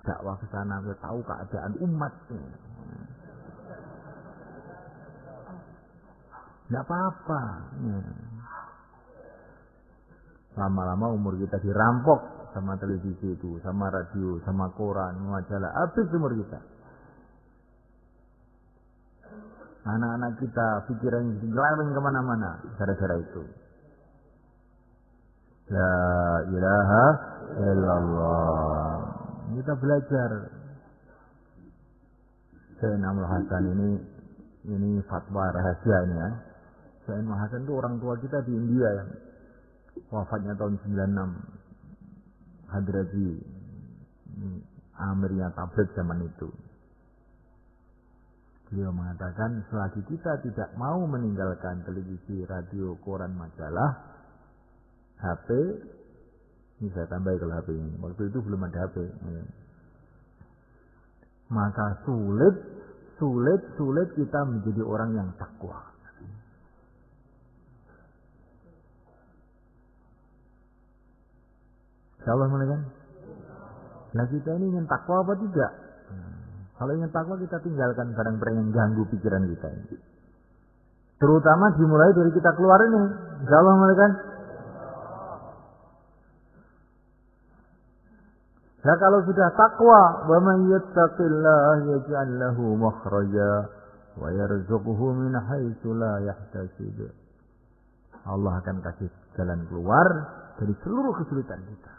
dakwah ke sana, kita tahu keadaan umat. Enggak apa-apa. Lama-lama umur kita dirampok sama televisi itu, sama radio, sama koran, majalah, habis umur kita. Anak-anak kita pikirannya nyeleweng kemana-mana gara-gara itu. La ilaha illallah. Kita belajar. Sayyidina Hasan ini Ini fatwa rahasia ini ya. Sayyid Hasan itu orang tua kita di India yang wafatnya tahun 96. Hadrati Amirnya tablet zaman itu. Beliau mengatakan selagi kita tidak mau meninggalkan televisi, radio, koran, majalah, HP, ini saya tambah kalau HP ini. Waktu itu belum ada HP. Maka sulit kita menjadi orang yang takwa. Insyaallah kan? Nah kita ini ingin takwa apa tidak? Kalau ingin takwa kita tinggalkan barang-barang yang ganggu pikiran kita ini. Terutama dimulai dari kita keluar ini. Insyaallah kan? Nah kalau sudah takwa, wa man yattaqillah yaj'al lahu makhraja wa yarzuqhu min haitsu la yahtasib. Allah akan kasih jalan keluar dari seluruh kesulitan kita.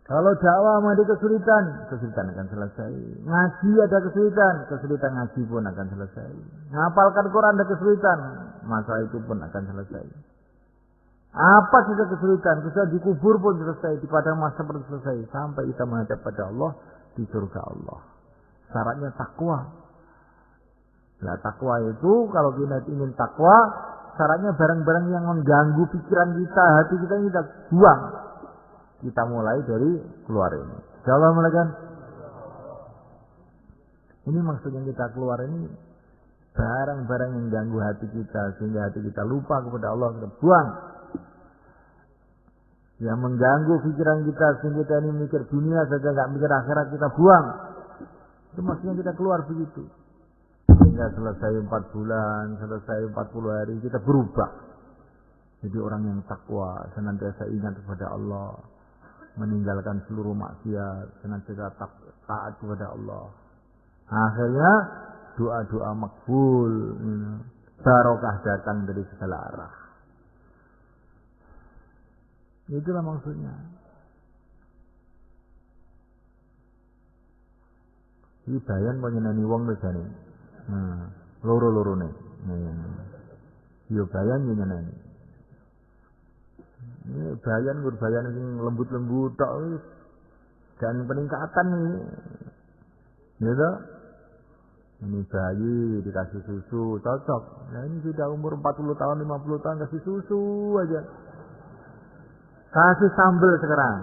Kalau dakwah ada kesulitan akan selesai. Ngaji ada kesulitan ngaji pun akan selesai. Ngapalkan Quran ada kesulitan, masa itu pun akan selesai. Apa saja kesulitan dikubur pun selesai, di padang mahsyar pun selesai, sampai kita menghadap pada Allah di surga Allah. Syaratnya takwa. Nah takwa itu kalau kita ingin takwa, syaratnya barang-barang yang mengganggu pikiran kita, hati kita buang. Kita mulai dari keluar ini. Insyaallah kan? Ini maksudnya kita keluar ini barang-barang yang ganggu hati kita sehingga hati kita lupa kepada Allah, kita buang. Yang mengganggu pikiran kita sehingga kita ini mikir dunia saja nggak mikir akhirat, kita buang. Itu maksudnya kita keluar begitu. Sehingga selesai 4 bulan, selesai 40 hari kita berubah. Jadi orang yang takwa, senantiasa ingat kepada Allah, meninggalkan seluruh maksiat, senantiasa taat kepada Allah. Akhirnya doa-doa makbul, barokah datang dari segala arah. Itulah maksudnya. Iki bayan kok nyeneni wong wis jane. Loro-lorone. Yo bayan yo nyeneni. Ini bayan sing lembut-lembut tok wis dan peningkatan ini. Ya toh? Ini bayi dikasih susu cocok. Nah ini sudah umur 40 tahun, 50 tahun kasih susu aja. Kasih sambal sekarang.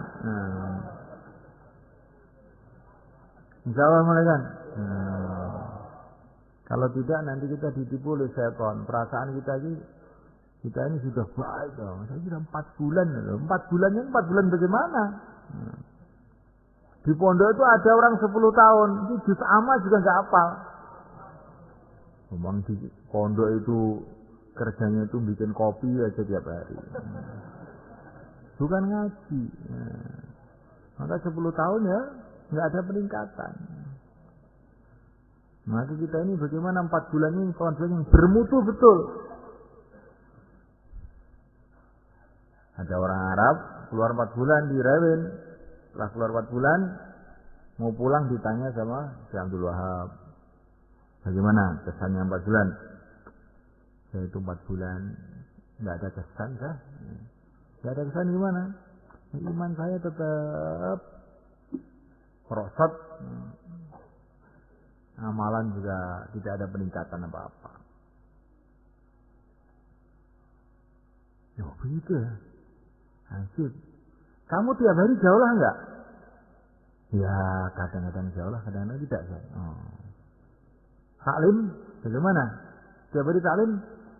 Insyaallah kan? Kalau tidak nanti kita ditipu oleh setan. Perasaan kita ini sudah baik dong. Saya sudah 4 bulan loh. 4 bulan bagaimana? Di pondok itu ada orang 10 tahun. Itu juz amma juga nggak hafal. Memang di pondok itu kerjanya itu bikin kopi aja tiap hari. Bukan ngaji. Maka 10 tahun ya nggak ada peningkatan. Maka kita ini bagaimana 4 bulan ini kawan-kawan yang bermutu betul. Ada orang Arab keluar 4 bulan di Rewin. Setelah keluar 4 bulan mau pulang ditanya sama Syekh Abdul Wahab, bagaimana kesannya 4 bulan? Saya itu 4 bulan nggak ada kesan kah? Nggak ada kesan gimana? Iman saya tetap merosot, amalan juga tidak ada peningkatan apa-apa. Ya begitu ya. Hasil. Kamu tiap hari jauhlah enggak? Ya kadang-kadang jauhlah, kadang-kadang tidak. Taklim bagaimana? Tiap hari taklim?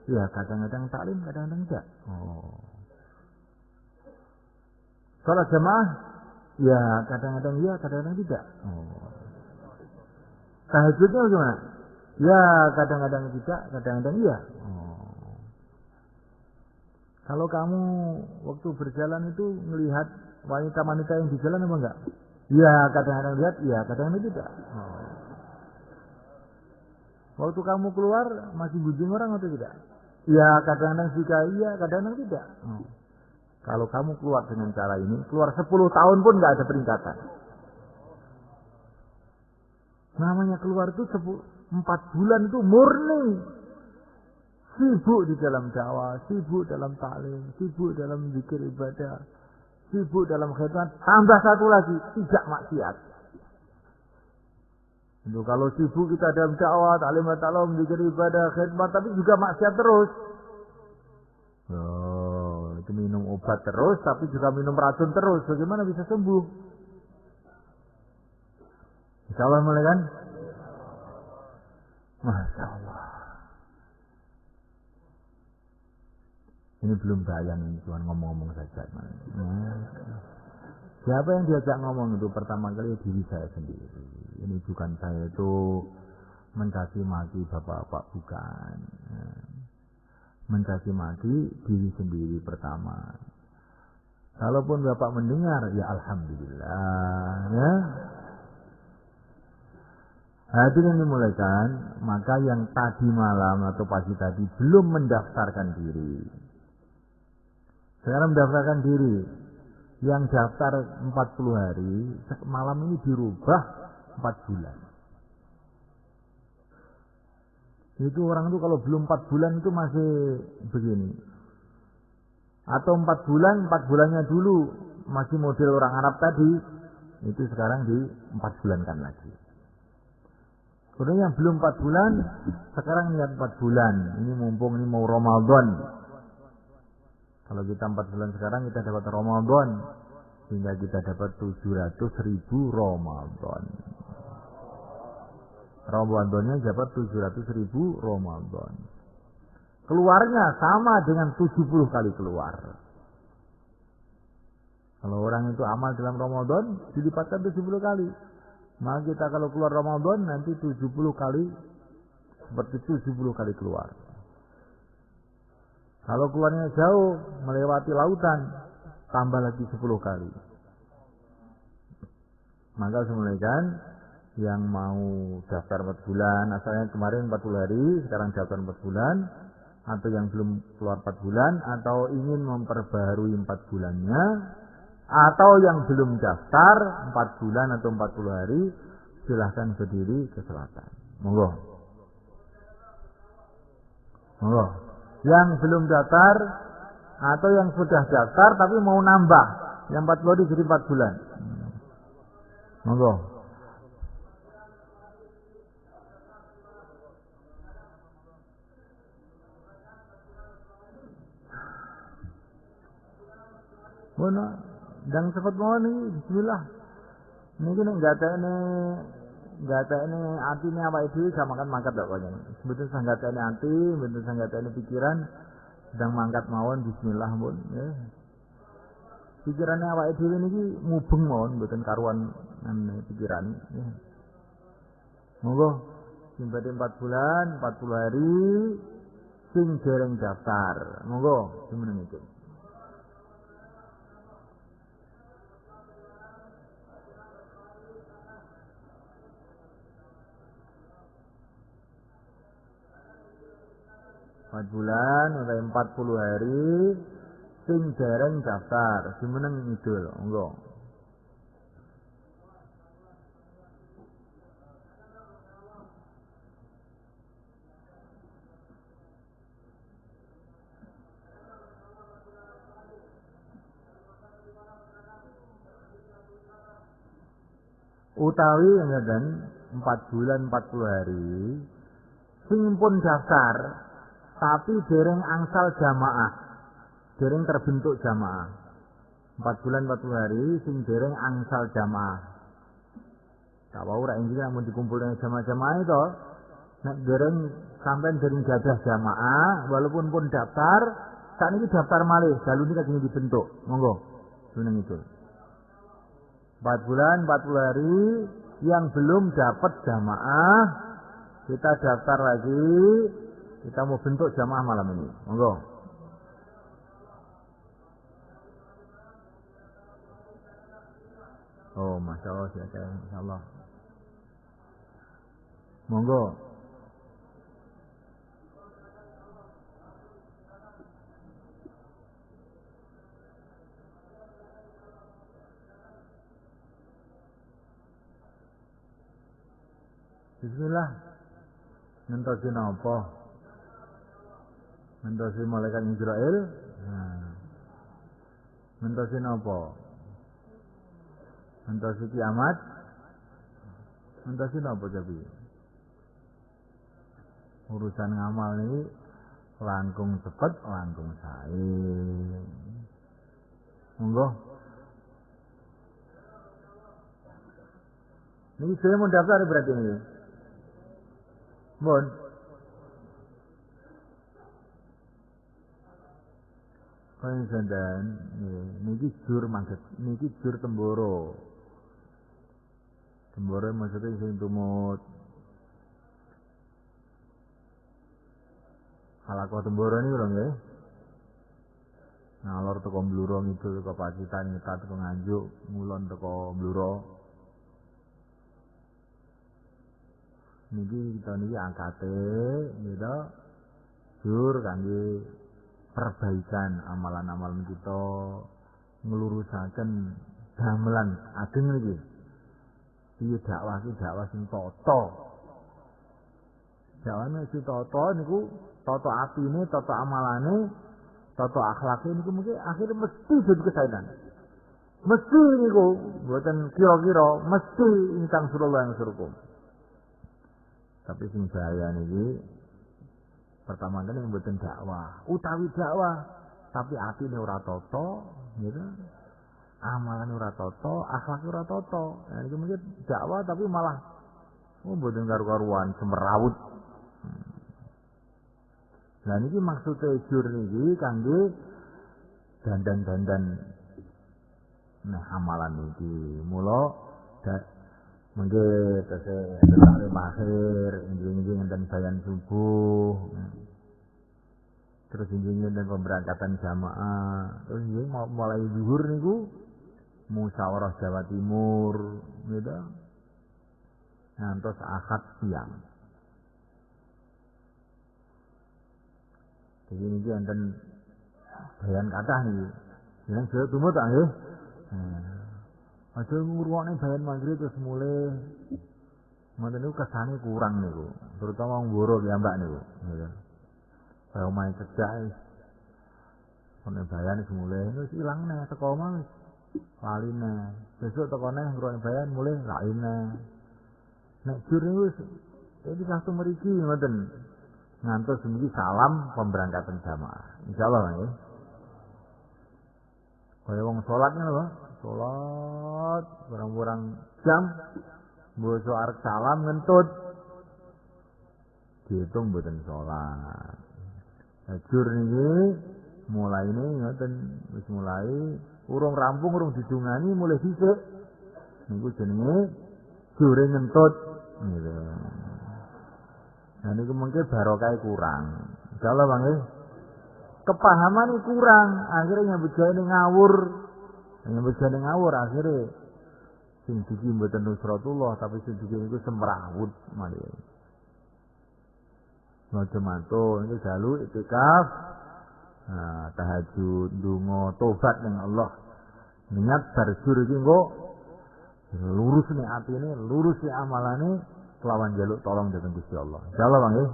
Ya kadang-kadang taklim, kadang-kadang tidak. Salat jamaah? Ya kadang-kadang iya, kadang-kadang tidak. Tahajudnya bagaimana? Ya kadang-kadang tidak, kadang-kadang iya. Kalau kamu waktu berjalan itu melihat wanita-wanita yang di jalan apa enggak? Ya kadang-kadang lihat, ya kadang-kadang tidak. Waktu kamu keluar masih gunjing orang atau tidak? Ya kadang-kadang suka iya, kadang-kadang tidak. Kalau kamu keluar dengan cara ini, keluar 10 tahun pun enggak ada peningkatan. Namanya keluar itu 4 bulan itu murni. Sibuk di dalam dakwah, sibuk dalam taklim, sibuk dalam zikir ibadah, sibuk dalam khidmat. Tambah satu lagi, tidak maksiat. Itu kalau sibuk kita dalam dakwah, taklim, zikir ibadah, khidmat, tapi juga maksiat terus. Oh, itu minum obat terus, tapi juga minum racun terus. Bagaimana bisa sembuh? Insya Allah mulai kan? Masya Allah. Ini belum bayang, ini cuma ngomong-ngomong saja. Siapa yang diajak ngomong itu pertama kali diri saya sendiri. Ini bukan saya itu mencaci maki bapak-bapak, bukan. Mencaci maki diri sendiri pertama. Kalaupun bapak mendengar, ya alhamdulillah. Ya. Hadirin dimulaikan, maka yang tadi malam atau pagi tadi belum mendaftarkan diri. Sekarang mendaftarkan diri. Yang daftar 40 hari, malam ini dirubah 4 bulan. Itu orang itu kalau belum 4 bulan itu masih begini. Atau 4 bulan, 4 bulannya dulu masih model orang Arab tadi, itu sekarang di 4 bulankan lagi. Kemudian yang belum 4 bulan, sekarang niat 4 bulan. Ini mumpung ini mau Ramadan. Kalau kita 4 bulan sekarang kita dapat Ramadan, sehingga kita dapat 700.000 Ramadan. Ramadannya dapat 700.000 Ramadan. Keluarnya sama dengan 70 kali keluar. Kalau orang itu amal dalam Ramadan dilipatkan 70 kali. Maka kita kalau keluar Ramadan nanti 70 kali, seperti 70 kali keluar. Kalau keluarnya jauh, melewati lautan, tambah lagi 10 kali. Maka semulaikan yang mau daftar 4 bulan, asalnya kemarin 40 hari, sekarang daftar 4 bulan, atau yang belum keluar 4 bulan, atau ingin memperbaharui 4 bulannya, atau yang belum daftar 4 bulan atau 40 hari, silahkan berdiri ke selatan. Monggo. Monggo. Yang belum daftar atau yang sudah daftar tapi mau nambah, yang 40 hari jadi 4 bulan. Monggo. Mana dan cepet mau nih, bismillah. Niki nek gatekne atine awake dhewe sama kan mangkat tok kaya. Mboten sang gatekne ati, mboten sang gatekne pikiran, sedang mangkat mawon bismillah pun ya. Pikirane awake dhewe niki mubeng mawon mboten karuan pikiran ya. Monggo sing badhe 4 bulan, 40 hari sing dereng daftar. Monggo jumeneng itu. Bulan oleh 40 hari sing dereng daftar jumeneng ngidul monggo. Utawi ngeten 4 bulan 40 hari sing pun daftar tapi dereng angsal jamaah, dereng terbentuk jamaah. 4 bulan 40 hari sing dereng angsal jamaah. Tak wau ora inggih amun dikumpulne jamaah-jamaah itu, nek dereng sampean dereng gadah jamaah, walaupun pun daftar, sakniki daftar malih, dalu niki kagem dibentuk. Monggo. Jeneng itu. 4 bulan 40 hari yang belum dapat jamaah, kita daftar lagi. Kita mau bentuk jamaah malam ini. Monggo. Oh, Masya Allah, Masya Allah. Monggo. Bismillah. Ngentosi napa? Ngentosi malaikat Israil. Ngentosi napa? Ngentosi kiamat. Ngentosi napa tapi? Urusan ngamal niki langkung cepet, langkung sae. Monggo. Niki saya mau daftar berarti ini. Mohon. Kaya sandan, niki jur maksud, niki jur temboro. Temboro maksudnya sing tumut. Halako temboro niku lho nggih. Ngalor teko Bluro ngidul teko Pacitan, nyetat teko Nganjuk, ngulon teko Bluro. Niki kita niki angkate gitu. Jur kangge perbaikan amalan-amalan kita, nglurusaken damelan ageng niki. Iki dakwah sing tata. Dakwah sing tata niku tata atine, tata amalane, tata akhlake niku mungkin akhirnya mesti jadi kesainan. Mesti niku mboten kira-kira, mesti ingkang surullah yang surukum. Tapi sing bahaya niki pertama kali mboten dakwah, utawi dakwah tapi atine ora tata, gitu. Amalane ora tata, akhlake ora tata. Nah iki mungkin dakwah tapi malah mboten karu-karuan semrawut. Lah niki maksude jur niki kangge dandan-dandan nah amalan niki. Mula mengke tesih taklim akhir, injing-injing enten bayan subuh. Terus injing enten pemberangkatan jamaah. Terus nggih mulai zuhur niku musyawarah Jawa Timur, gitu. Ngantos akad siang. Jadi niki enten bayan kathah niki. Jeneng Jawa Timur tak nggih? Aja ngrungokne bayan maghrib terus mulai ngoten niku kesane kurang niku. Terutama wong Bluro piyambak niku. Nggih. Kaya omahe cedhak ono bayan wis mulai wis ilang neh teko omah wis lali neh. Besok teko neh ngrungokne bayan mulai lali neh. Nek jur niku wis iki kasto mriki ngoten. Ngantos niki salam pemberangkatan jamaah. Insyaallah nggih. Kaya wong salat ngono lho. Salat kurang-kurang jam mbok arep salam ngentut diitung mboten salat. Ajur niki mulaine ngoten wis mulai urung rampung urung didungani mulai dhisik niku jenenge jure ngentut gitu. Nah niku mengke barokah kurang. Insyaallah Bang nggih. Kepahaman kurang, akhirnya nyambut gawe ngawur. Nyambut gawe ngawur akhirnya sing diki mboten nusratullah tapi sing diki niku semrawut malih. Ngojo-manto niku dalu itikaf. Nah, tahajud, ndonga, tobat ning Allah. Niat barjur iki engko lurus ning atine, lurus ning amalane kelawan njaluk tolong dhateng Gusti Allah. Insyaallah Bang nggih.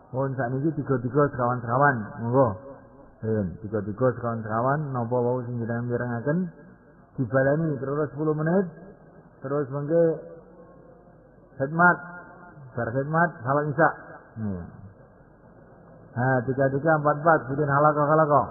Mohon sakniki tiga-tiga sekawan-sekawan, monggo. Tiga-tiga sekawan-sekawan napa wau sing jenengan mirengaken dibaleni terus 10 menit. Terus mengke khidmat. Bar khidmat salat isya. Nah, 3-3 4-4 bikin halaqah.